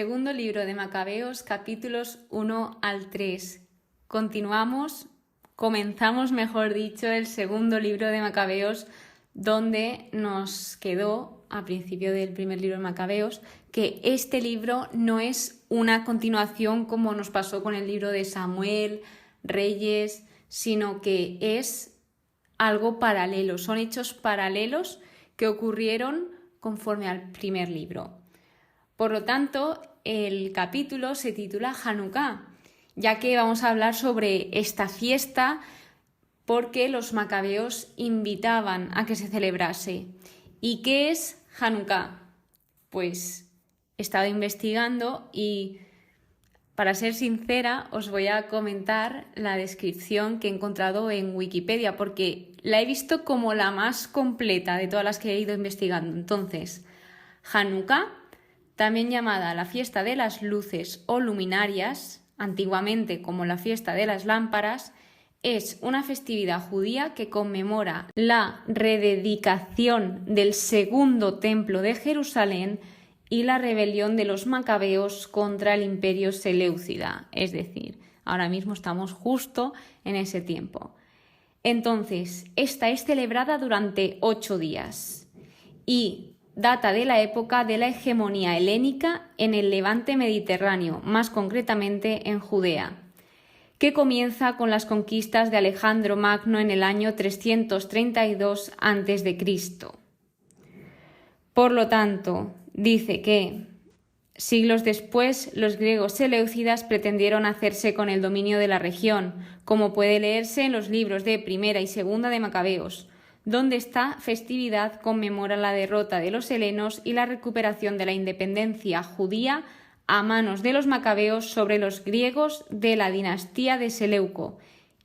Segundo libro de Macabeos, capítulos 1 al 3. Comenzamos, mejor dicho, el segundo libro de Macabeos, donde nos quedó, a principio del primer libro de Macabeos, que este libro no es una continuación como nos pasó con el libro de Samuel, Reyes, sino que es algo paralelo, son hechos paralelos que ocurrieron conforme al primer libro. Por lo tanto, el capítulo se titula Hanukkah, ya que vamos a hablar sobre esta fiesta porque los macabeos invitaban a que se celebrase. ¿Y qué es Hanukkah? Pues he estado investigando y, para ser sincera, os voy a comentar la descripción que he encontrado en Wikipedia, porque la he visto como la más completa de todas las que he ido investigando. Entonces, Hanukkah, también llamada la fiesta de las luces o luminarias, antiguamente como la fiesta de las lámparas, es una festividad judía que conmemora la rededicación del segundo templo de Jerusalén y la rebelión de los macabeos contra el imperio seleucida. Es decir, ahora mismo estamos justo en ese tiempo. Entonces, esta es celebrada durante 8 días y data de la época de la hegemonía helénica en el Levante mediterráneo, más concretamente en Judea, que comienza con las conquistas de Alejandro Magno en el año 332 a.C. Por lo tanto, dice que siglos después los griegos seleucidas pretendieron hacerse con el dominio de la región, como puede leerse en los libros de Primera y Segunda de Macabeos, donde esta festividad conmemora la derrota de los helenos y la recuperación de la independencia judía a manos de los macabeos sobre los griegos de la dinastía de Seleuco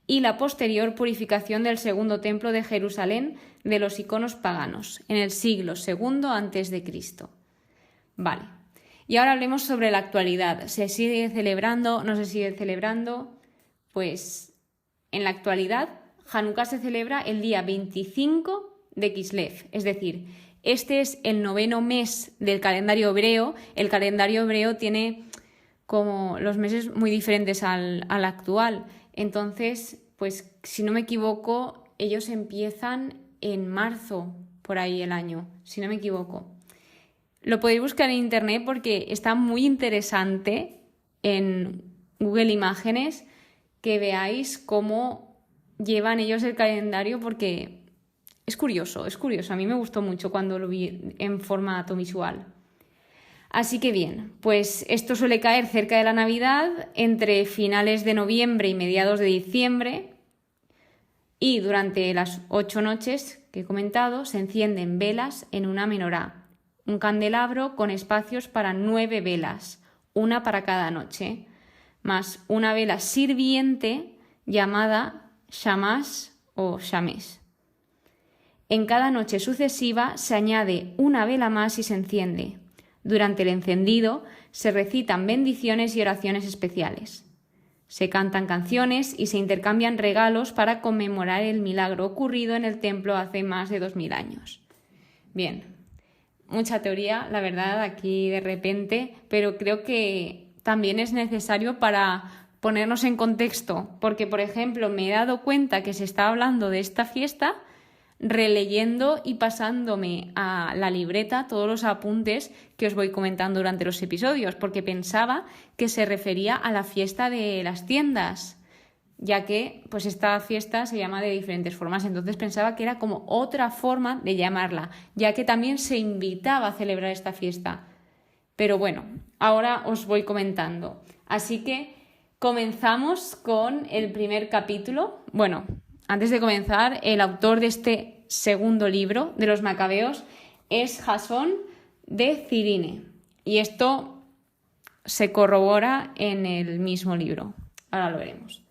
y la posterior purificación del segundo templo de Jerusalén de los iconos paganos en el siglo II a.C. Vale, y ahora hablemos sobre la actualidad. ¿Se sigue celebrando? ¿No se sigue celebrando? Pues en la actualidad Hanukkah se celebra el día 25 de Kislev, es decir, este es el 9º mes del calendario hebreo. El calendario hebreo tiene como los meses muy diferentes al actual. Entonces, pues si no me equivoco, ellos empiezan en marzo, por ahí el año, si no me equivoco. Lo podéis buscar en internet porque está muy interesante en Google Imágenes que veáis cómo llevan ellos el calendario, porque es curioso. A mí me gustó mucho cuando lo vi en formato visual. Así que bien, pues esto suele caer cerca de la Navidad, entre finales de noviembre y mediados de diciembre, y durante las 8 noches que he comentado se encienden velas en una menorá, un candelabro con espacios para 9 velas, una para cada noche, más una vela sirviente llamada Shamash o Shamesh. En cada noche sucesiva se añade una vela más y se enciende. Durante el encendido se recitan bendiciones y oraciones especiales. Se cantan canciones y se intercambian regalos para conmemorar el milagro ocurrido en el templo hace más de 2000 años. Bien, mucha teoría, la verdad, aquí de repente, pero creo que también es necesario para ponernos en contexto, porque, por ejemplo, me he dado cuenta que se está hablando de esta fiesta releyendo y pasándome a la libreta todos los apuntes que os voy comentando durante los episodios, porque pensaba que se refería a la fiesta de las tiendas, ya que pues esta fiesta se llama de diferentes formas. Entonces pensaba que era como otra forma de llamarla, ya que también se invitaba a celebrar esta fiesta. Pero bueno, ahora os voy comentando. Así que comenzamos con el primer capítulo. Bueno, antes de comenzar, el autor de este segundo libro de los Macabeos es Jasón de Cirine. Y esto se corrobora en el mismo libro. Ahora lo veremos.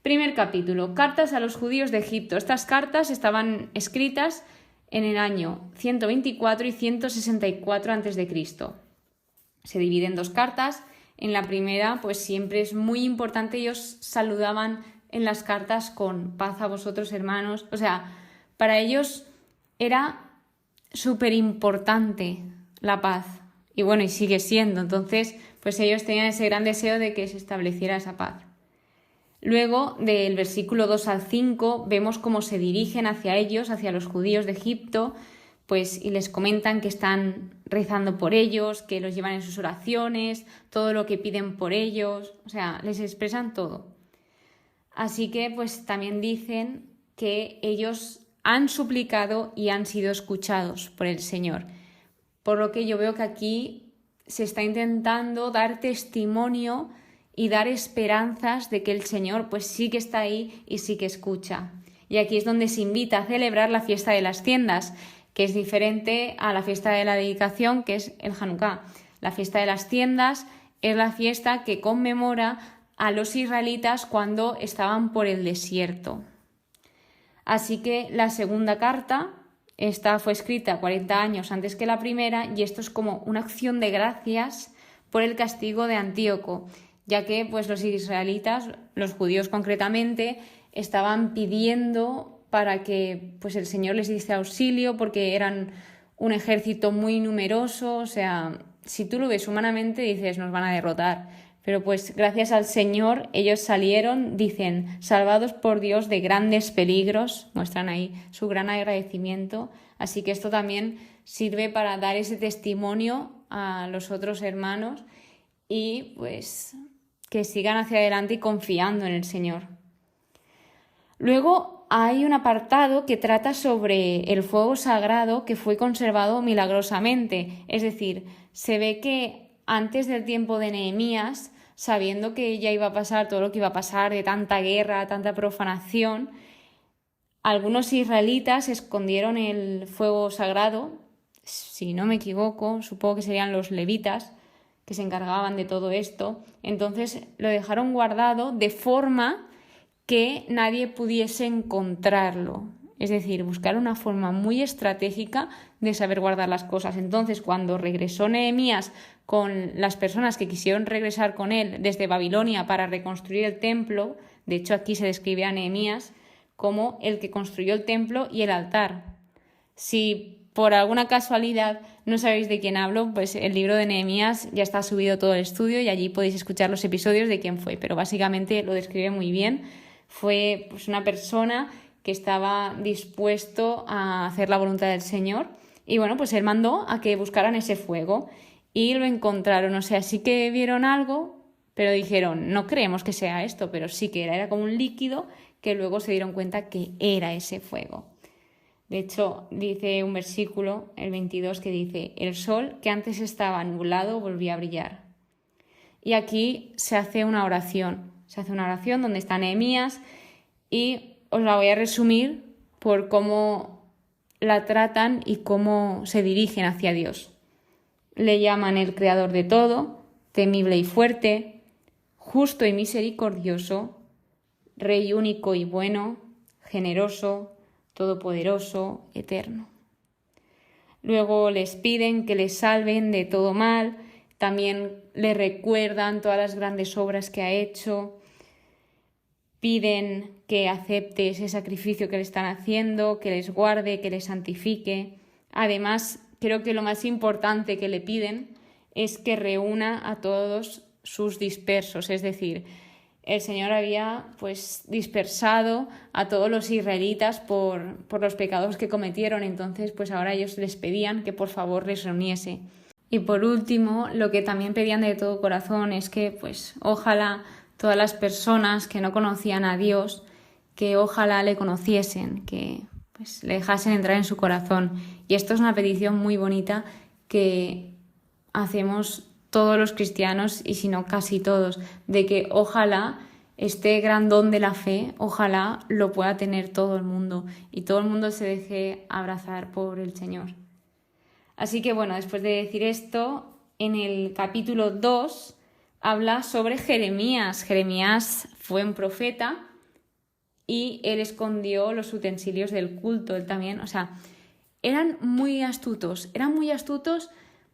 Primer capítulo, cartas a los judíos de Egipto. Estas cartas estaban escritas en el año 124 y 164 a.C. Se divide en 2 cartas. En la primera, pues siempre es muy importante, ellos saludaban en las cartas con paz a vosotros, hermanos. O sea, para ellos era súper importante la paz y bueno, y sigue siendo. Entonces, pues ellos tenían ese gran deseo de que se estableciera esa paz. Luego, del versículo 2 al 5, vemos cómo se dirigen hacia ellos, hacia los judíos de Egipto, pues, y les comentan que están rezando por ellos, que los llevan en sus oraciones, todo lo que piden por ellos, o sea, les expresan todo. Así que, pues, también dicen que ellos han suplicado y han sido escuchados por el Señor. Por lo que yo veo que aquí se está intentando dar testimonio y dar esperanzas de que el Señor pues sí que está ahí y sí que escucha. Y aquí es donde se invita a celebrar la fiesta de las tiendas, que es diferente a la fiesta de la dedicación, que es el Hanukkah. La fiesta de las tiendas es la fiesta que conmemora a los israelitas cuando estaban por el desierto. Así que la segunda carta, esta fue escrita 40 años antes que la primera, y esto es como una acción de gracias por el castigo de Antíoco, ya que pues los israelitas, los judíos concretamente, estaban pidiendo para que pues el Señor les diese auxilio porque eran un ejército muy numeroso. O sea, si tú lo ves humanamente dices nos van a derrotar, pero pues gracias al Señor ellos salieron, dicen, salvados por Dios de grandes peligros, muestran ahí su gran agradecimiento. Así que esto también sirve para dar ese testimonio a los otros hermanos y pues que sigan hacia adelante y confiando en el Señor. Luego hay un apartado que trata sobre el fuego sagrado que fue conservado milagrosamente. Es decir, se ve que antes del tiempo de Nehemías, sabiendo que ya iba a pasar todo lo que iba a pasar de tanta guerra, tanta profanación, algunos israelitas escondieron el fuego sagrado, si no me equivoco, supongo que serían los levitas, que se encargaban de todo esto. Entonces lo dejaron guardado de forma que nadie pudiese encontrarlo. Es decir, buscar una forma muy estratégica de saber guardar las cosas. Entonces, cuando regresó Nehemías con las personas que quisieron regresar con él desde Babilonia para reconstruir el templo, de hecho aquí se describe a Nehemías como el que construyó el templo y el altar. Si por alguna casualidad no sabéis de quién hablo, pues el libro de Nehemías ya está subido todo el estudio y allí podéis escuchar los episodios de quién fue, pero básicamente lo describe muy bien. Fue pues una persona que estaba dispuesto a hacer la voluntad del Señor y bueno, pues él mandó a que buscaran ese fuego y lo encontraron. O sea, sí que vieron algo, pero dijeron, no creemos que sea esto, pero sí que era como un líquido que luego se dieron cuenta que era ese fuego. De hecho, dice un versículo, el 22, que dice, el sol que antes estaba nublado volvió a brillar. Y aquí se hace una oración. Se hace una oración donde está Nehemías y os la voy a resumir por cómo la tratan y cómo se dirigen hacia Dios. Le llaman el creador de todo, temible y fuerte, justo y misericordioso, rey único y bueno, generoso, todopoderoso, eterno. Luego les piden que les salven de todo mal, también le recuerdan todas las grandes obras que ha hecho, piden que acepte ese sacrificio que le están haciendo, que les guarde, que les santifique. Además, creo que lo más importante que le piden es que reúna a todos sus dispersos, es decir, el Señor había pues dispersado a todos los israelitas por los pecados que cometieron, entonces pues ahora ellos les pedían que por favor les reuniese. Y por último, lo que también pedían de todo corazón es que pues ojalá todas las personas que no conocían a Dios, que ojalá le conociesen, que pues le dejasen entrar en su corazón. Y esto es una petición muy bonita que hacemos todos los cristianos, y si no casi todos, de que ojalá este gran don de la fe, ojalá lo pueda tener todo el mundo y todo el mundo se deje abrazar por el Señor. Así que bueno, después de decir esto, en el capítulo 2 habla sobre Jeremías. Jeremías fue un profeta y él escondió los utensilios del culto, él también, o sea, eran muy astutos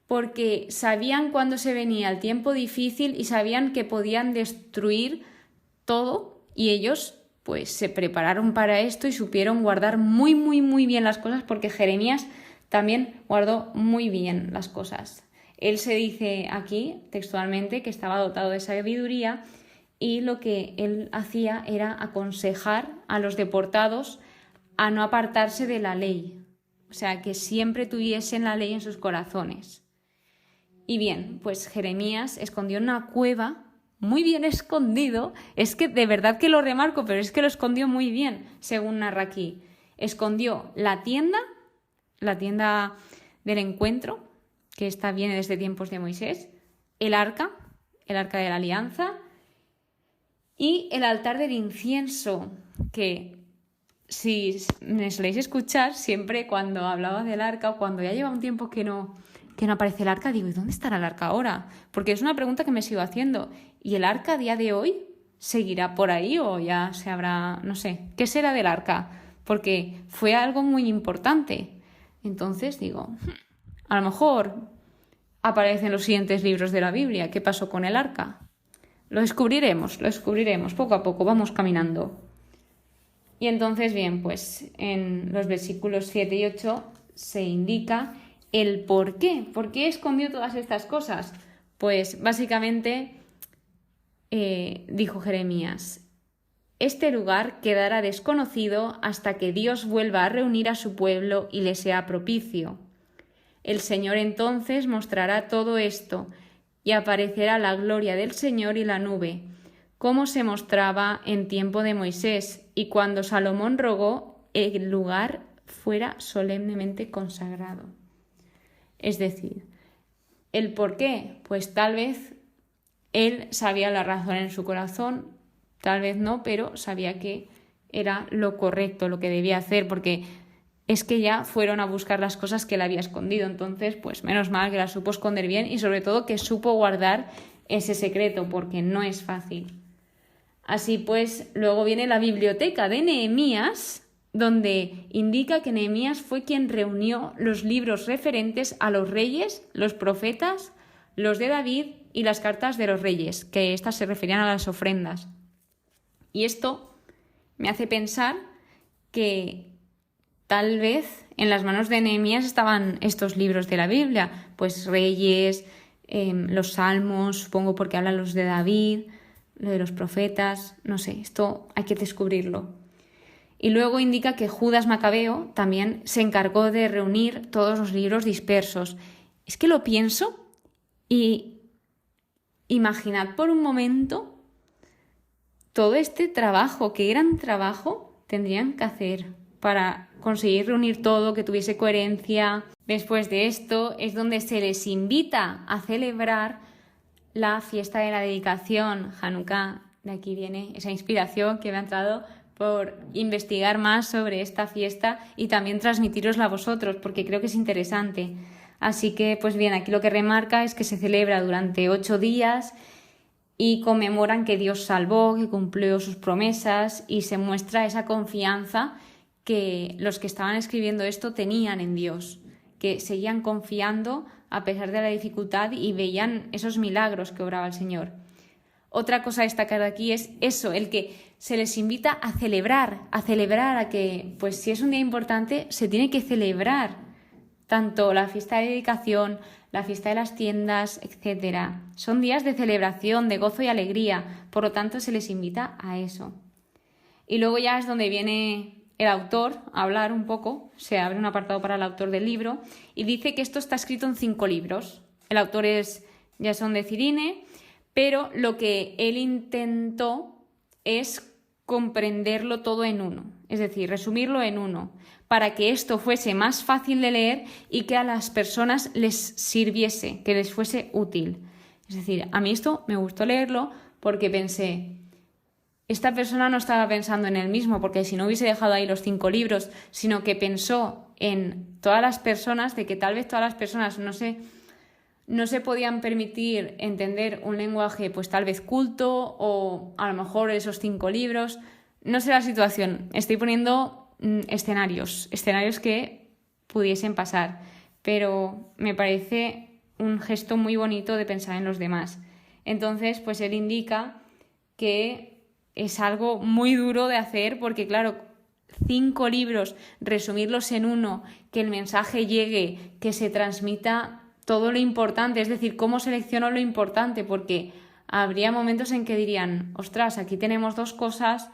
porque sabían cuándo se venía el tiempo difícil y sabían que podían destruir todo y ellos pues se prepararon para esto y supieron guardar muy, muy, muy bien las cosas porque Jeremías también guardó muy bien las cosas. Él se dice aquí textualmente que estaba dotado de sabiduría y lo que él hacía era aconsejar a los deportados a no apartarse de la ley, o sea, que siempre tuviesen la ley en sus corazones. Y bien, pues Jeremías escondió en una cueva, muy bien escondido, es que de verdad que lo remarco, pero es que lo escondió muy bien, según narra aquí. Escondió la tienda del encuentro, que esta viene desde tiempos de Moisés, el arca de la alianza, y el altar del incienso, que si me soléis escuchar, siempre cuando hablaba del arca o cuando ya lleva un tiempo que no aparece el arca, digo, ¿y dónde estará el arca ahora? Porque es una pregunta que me sigo haciendo. ¿Y el arca a día de hoy seguirá por ahí o ya se habrá, no sé, qué será del arca? Porque fue algo muy importante. Entonces digo, a lo mejor aparecen los siguientes libros de la Biblia. ¿Qué pasó con el arca? Lo descubriremos, poco a poco, vamos caminando. Y entonces, bien, pues en los versículos 7 y 8 se indica el por qué. ¿Por qué escondió todas estas cosas? Pues básicamente dijo Jeremías, este lugar quedará desconocido hasta que Dios vuelva a reunir a su pueblo y le sea propicio. El Señor entonces mostrará todo esto y aparecerá la gloria del Señor y la nube, como se mostraba en tiempo de Moisés y cuando Salomón rogó el lugar fuera solemnemente consagrado. Es decir, ¿el por qué? Pues tal vez él sabía la razón en su corazón, tal vez no, pero sabía que era lo correcto, lo que debía hacer, porque es que ya fueron a buscar las cosas que él había escondido. Entonces, pues menos mal que las supo esconder bien y sobre todo que supo guardar ese secreto, porque no es fácil. Así pues, luego viene la biblioteca de Nehemías, donde indica que Nehemías fue quien reunió los libros referentes a los reyes, los profetas, los de David y las cartas de los reyes, que estas se referían a las ofrendas. Y esto me hace pensar que tal vez en las manos de Nehemías estaban estos libros de la Biblia, pues Reyes, los Salmos, supongo porque hablan los de David, lo de los profetas, no sé, esto hay que descubrirlo. Y luego indica que Judas Macabeo también se encargó de reunir todos los libros dispersos. Es que lo pienso y imaginad por un momento todo este trabajo, qué gran trabajo tendrían que hacer para conseguir reunir todo, que tuviese coherencia. Después de esto es donde se les invita a celebrar la fiesta de la dedicación, Hanukkah. De aquí viene esa inspiración que me ha entrado por investigar más sobre esta fiesta y también transmitirosla a vosotros, porque creo que es interesante. Así que, pues bien, aquí lo que remarca es que se celebra durante 8 días y conmemoran que Dios salvó, que cumplió sus promesas y se muestra esa confianza que los que estaban escribiendo esto tenían en Dios, que seguían confiando a pesar de la dificultad y veían esos milagros que obraba el Señor. Otra cosa a destacar aquí es eso, el que se les invita a celebrar, a que, pues si es un día importante, se tiene que celebrar tanto la fiesta de dedicación, la fiesta de las tiendas, etc. Son días de celebración, de gozo y alegría, por lo tanto se les invita a eso. Y luego ya es donde viene el autor a hablar un poco, se abre un apartado para el autor del libro y dice que esto está escrito en 5 libros. El autor es Jasón de Cirine, pero lo que él intentó es comprenderlo todo en uno, es decir, resumirlo en uno, para que esto fuese más fácil de leer y que a las personas les sirviese, que les fuese útil. Es decir, a mí esto me gustó leerlo porque pensé, esta persona no estaba pensando en él mismo, porque si no hubiese dejado ahí los 5 libros, sino que pensó en todas las personas, de que tal vez todas las personas no se podían permitir entender un lenguaje pues tal vez culto o a lo mejor esos 5 libros. No sé la situación, estoy poniendo escenarios que pudiesen pasar, pero me parece un gesto muy bonito de pensar en los demás. Entonces, pues él indica que es algo muy duro de hacer porque, claro, 5 libros, resumirlos en uno, que el mensaje llegue, que se transmita todo lo importante, es decir, cómo selecciono lo importante, porque habría momentos en que dirían, ostras, aquí tenemos dos cosas,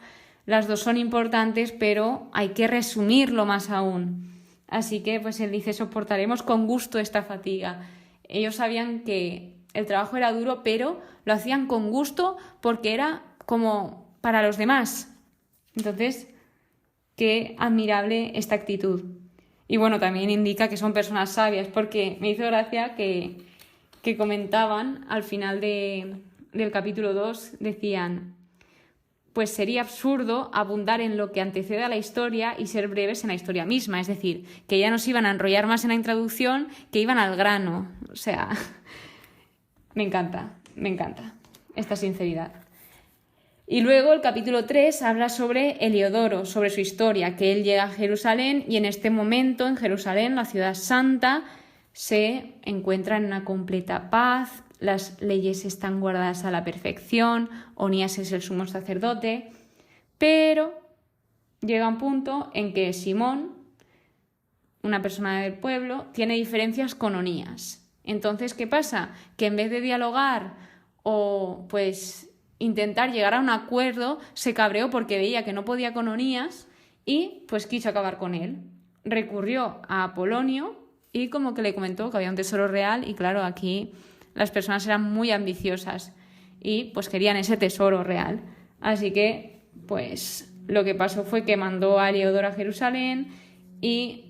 las dos son importantes, pero hay que resumirlo más aún. Así que pues él dice, soportaremos con gusto esta fatiga. Ellos sabían que el trabajo era duro, pero lo hacían con gusto porque era como para los demás. Entonces, qué admirable esta actitud. Y bueno, también indica que son personas sabias, porque me hizo gracia que comentaban al final del capítulo 2, decían, pues sería absurdo abundar en lo que antecede a la historia y ser breves en la historia misma. Es decir, que ya no se iban a enrollar más en la introducción, que iban al grano. O sea, me encanta esta sinceridad. Y luego el capítulo 3 habla sobre Heliodoro, sobre su historia, que él llega a Jerusalén y en este momento en Jerusalén, la ciudad santa, se encuentra en una completa paz, las leyes están guardadas a la perfección, Onías es el sumo sacerdote, pero llega un punto en que Simón, una persona del pueblo, tiene diferencias con Onías. Entonces, ¿qué pasa? Que en vez de dialogar o pues intentar llegar a un acuerdo, se cabreó porque veía que no podía con Onías y pues quiso acabar con él. Recurrió a Apolonio y como que le comentó que había un tesoro real y claro, aquí las personas eran muy ambiciosas y pues querían ese tesoro real. Así que pues lo que pasó fue que mandó a Heliodoro a Jerusalén y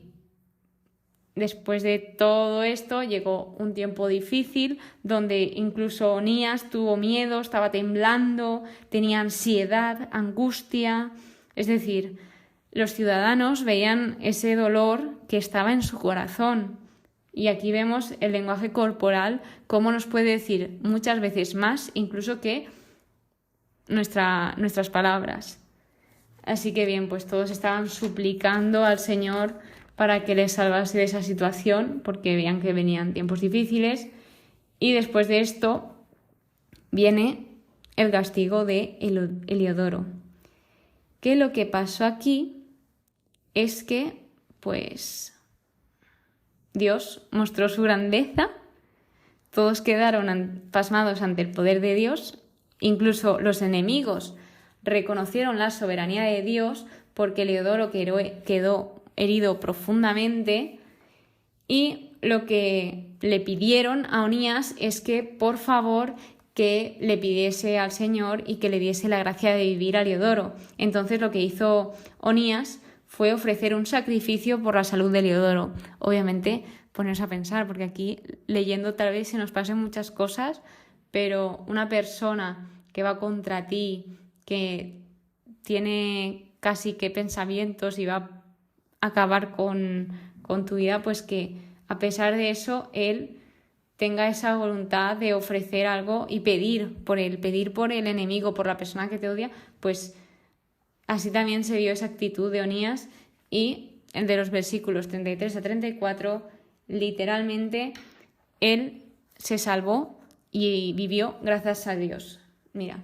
después de todo esto llegó un tiempo difícil donde incluso Onías tuvo miedo, estaba temblando, tenía ansiedad, angustia. Es decir, los ciudadanos veían ese dolor que estaba en su corazón. Y aquí vemos el lenguaje corporal, cómo nos puede decir muchas veces más incluso que nuestras palabras. Así que bien, pues todos estaban suplicando al Señor para que les salvase de esa situación, porque veían que venían tiempos difíciles. Y después de esto viene el castigo de Heliodoro. Que lo que pasó aquí es que, pues, Dios mostró su grandeza, todos quedaron pasmados ante el poder de Dios, incluso los enemigos reconocieron la soberanía de Dios porque Heliodoro quedó herido profundamente y lo que le pidieron a Onías es que por favor que le pidiese al Señor y que le diese la gracia de vivir a Heliodoro. Entonces lo que hizo Onías fue ofrecer un sacrificio por la salud de Heliodoro. Obviamente ponernos a pensar, porque aquí leyendo tal vez se nos pasen muchas cosas, pero una persona que va contra ti, que tiene casi que pensamientos y va acabar con tu vida, pues que a pesar de eso él tenga esa voluntad de ofrecer algo y pedir por el enemigo, por la persona que te odia, pues así también se vio esa actitud de Onías y el de los versículos 33 a 34, literalmente él se salvó y vivió gracias a Dios. Mira,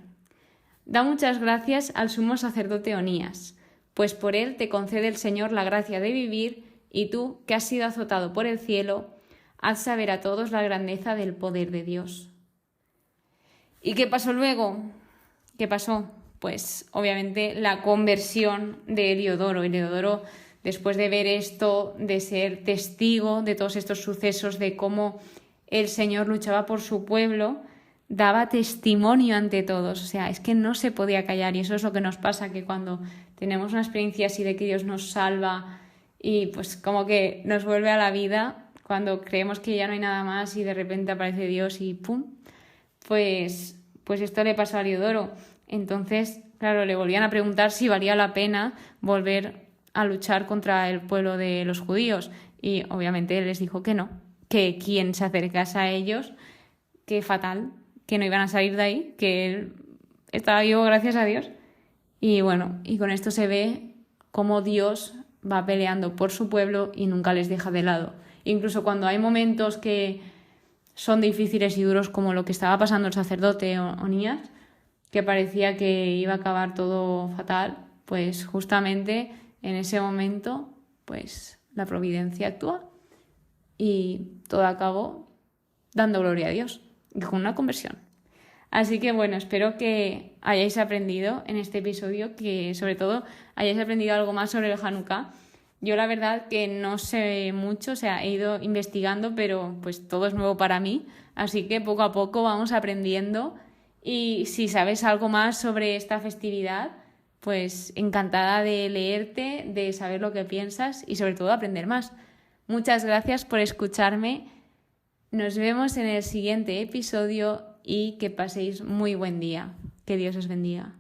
da muchas gracias al sumo sacerdote Onías, pues por él te concede el Señor la gracia de vivir, y tú, que has sido azotado por el cielo, haz saber a todos la grandeza del poder de Dios. ¿Y qué pasó luego? ¿Qué pasó? Pues obviamente la conversión de Heliodoro. Heliodoro, después de ver esto, de ser testigo de todos estos sucesos, de cómo el Señor luchaba por su pueblo, daba testimonio ante todos. O sea, es que no se podía callar, y eso es lo que nos pasa, que cuando tenemos una experiencia así de que Dios nos salva y pues como que nos vuelve a la vida, cuando creemos que ya no hay nada más y de repente aparece Dios y ¡pum! Pues esto le pasó a Heliodoro. Entonces, claro, le volvían a preguntar si valía la pena volver a luchar contra el pueblo de los judíos. Y obviamente él les dijo que no, que quien se acercase a ellos, que fatal, que no iban a salir de ahí, que él estaba vivo gracias a Dios. Y bueno, y con esto se ve cómo Dios va peleando por su pueblo y nunca les deja de lado. Incluso cuando hay momentos que son difíciles y duros, como lo que estaba pasando el sacerdote Onías, que parecía que iba a acabar todo fatal, pues justamente en ese momento pues la providencia actúa y todo acabó dando gloria a Dios y con una conversión. Así que bueno, espero que hayáis aprendido en este episodio, que sobre todo hayáis aprendido algo más sobre el Hanukkah. Yo la verdad que no sé mucho, o sea, he ido investigando, pero pues todo es nuevo para mí, así que poco a poco vamos aprendiendo y si sabes algo más sobre esta festividad, pues encantada de leerte, de saber lo que piensas y sobre todo aprender más. Muchas gracias por escucharme. Nos vemos en el siguiente episodio y que paséis muy buen día. Que Dios os bendiga.